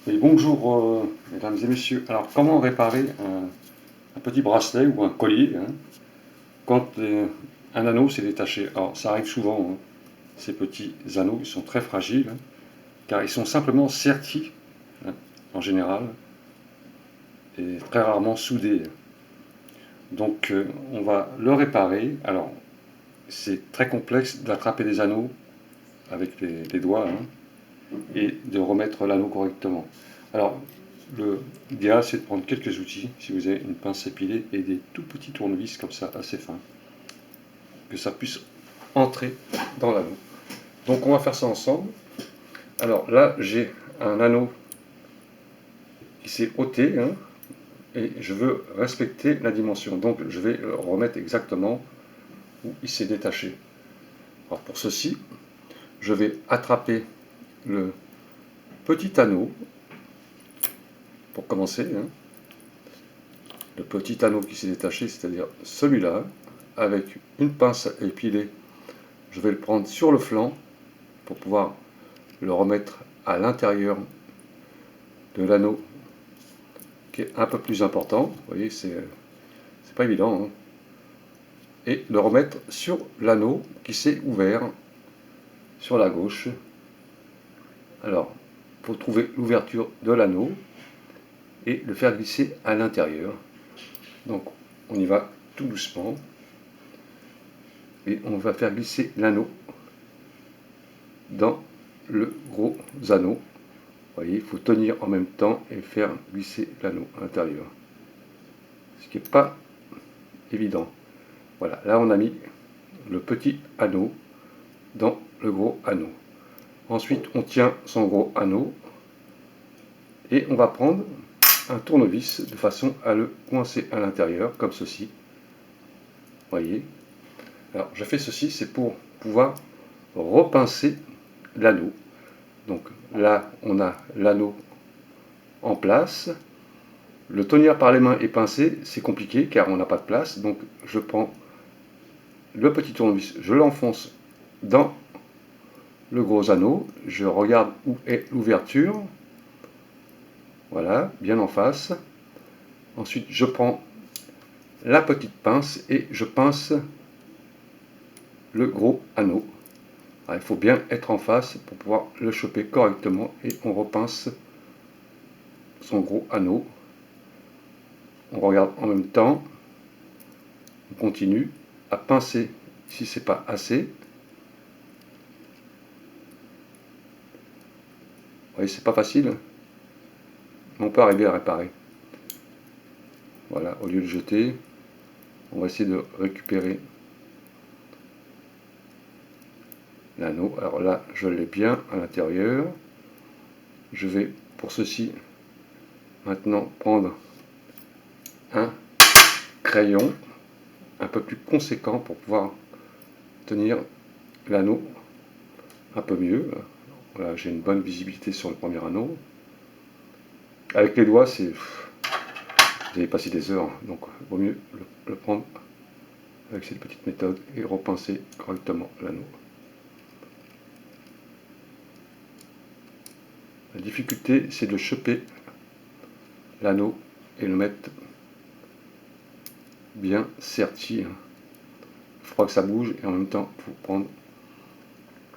Et bonjour, mesdames et messieurs. Alors, comment réparer un petit bracelet ou un collier quand un anneau s'est détaché? Alors, ça arrive souvent, ces petits anneaux, ils sont très fragiles, car ils sont simplement sertis, hein, en général, et très rarement soudés. Donc, on va le réparer. Alors, c'est très complexe d'attraper des anneaux avec les doigts, et de remettre l'anneau correctement. Alors, l'idéal, c'est de prendre quelques outils, si vous avez une pince épilée et des tout petits tournevis comme ça, assez fins, que ça puisse entrer dans l'anneau. Donc on va faire ça ensemble. Alors là, j'ai un anneau qui s'est ôté, et je veux respecter la dimension. Donc je vais le remettre exactement où il s'est détaché. Alors pour ceci, je vais attraper le petit anneau, pour commencer, le petit anneau qui s'est détaché, c'est-à-dire celui-là, avec une pince épilée, je vais le prendre sur le flanc pour pouvoir le remettre à l'intérieur de l'anneau qui est un peu plus important. Vous voyez, c'est pas évident. Et le remettre sur l'anneau qui s'est ouvert sur la gauche. Alors, il faut trouver l'ouverture de l'anneau et le faire glisser à l'intérieur. Donc, on y va tout doucement. Et on va faire glisser l'anneau dans le gros anneau. Vous voyez, il faut tenir en même temps et faire glisser l'anneau à l'intérieur. Ce qui n'est pas évident. Voilà, là on a mis le petit anneau dans le gros anneau. Ensuite, on tient son gros anneau et on va prendre un tournevis de façon à le coincer à l'intérieur, comme ceci. Voyez. Alors, je fais ceci, c'est pour pouvoir repincer l'anneau. Donc là, on a l'anneau en place. Le tenir par les mains et pincer, c'est compliqué car on n'a pas de place. Donc je prends le petit tournevis, je l'enfonce dans le gros anneau. Je regarde où est l'ouverture. Voilà, bien en face. Ensuite, je prends la petite pince et je pince le gros anneau. Alors, il faut bien être en face pour pouvoir le choper correctement et on repince son gros anneau. On regarde en même temps. On continue à pincer si c'est pas assez. Vous voyez, c'est pas facile, mais on peut arriver à réparer. Voilà, au lieu de jeter, on va essayer de récupérer l'anneau. Alors là, je l'ai bien à l'intérieur. Je vais, pour ceci, maintenant prendre un crayon un peu plus conséquent pour pouvoir tenir l'anneau un peu mieux. Voilà, j'ai une bonne visibilité sur le premier anneau. Avec les doigts, c'est vous allez passer des heures, donc il vaut mieux le prendre avec cette petite méthode et repincer correctement l'anneau. La difficulté, c'est de choper l'anneau et le mettre bien serti. Il faudra que ça bouge et en même temps, il faut prendre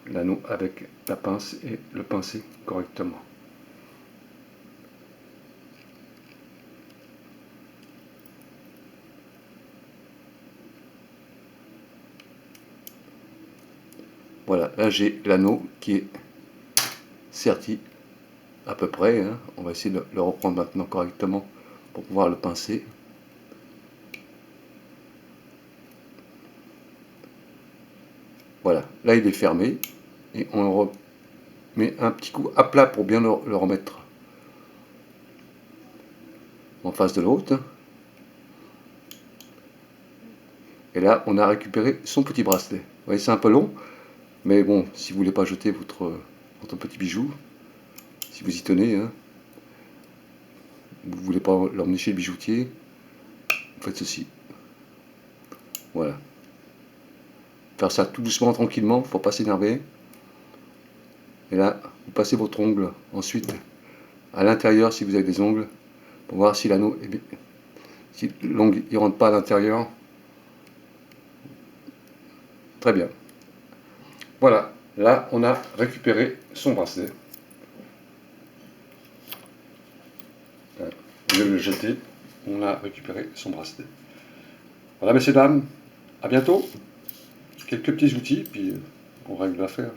l'anneau avec la pince et le pincer correctement. Voilà, là j'ai l'anneau qui est serti à peu près. On va essayer de le reprendre maintenant correctement pour pouvoir le pincer. Voilà, là il est fermé et on le remet un petit coup à plat pour bien le remettre en face de l'autre. Et là, on a récupéré son petit bracelet. Vous voyez, c'est un peu long, mais bon, si vous voulez pas jeter votre petit bijou, si vous y tenez, vous voulez pas l'emmener chez le bijoutier, vous faites ceci. Voilà. Faire ça tout doucement, tranquillement, faut pas s'énerver. Et là, vous passez votre ongle ensuite à l'intérieur si vous avez des ongles, pour voir si l'anneau est bien, si l'ongle ne rentre pas à l'intérieur. Très bien. Voilà, là on a récupéré son bracelet. Au lieu de le jeter, on a récupéré son bracelet. Voilà, messieurs, dames, à bientôt. Quelques petits outils, puis on règle l'affaire.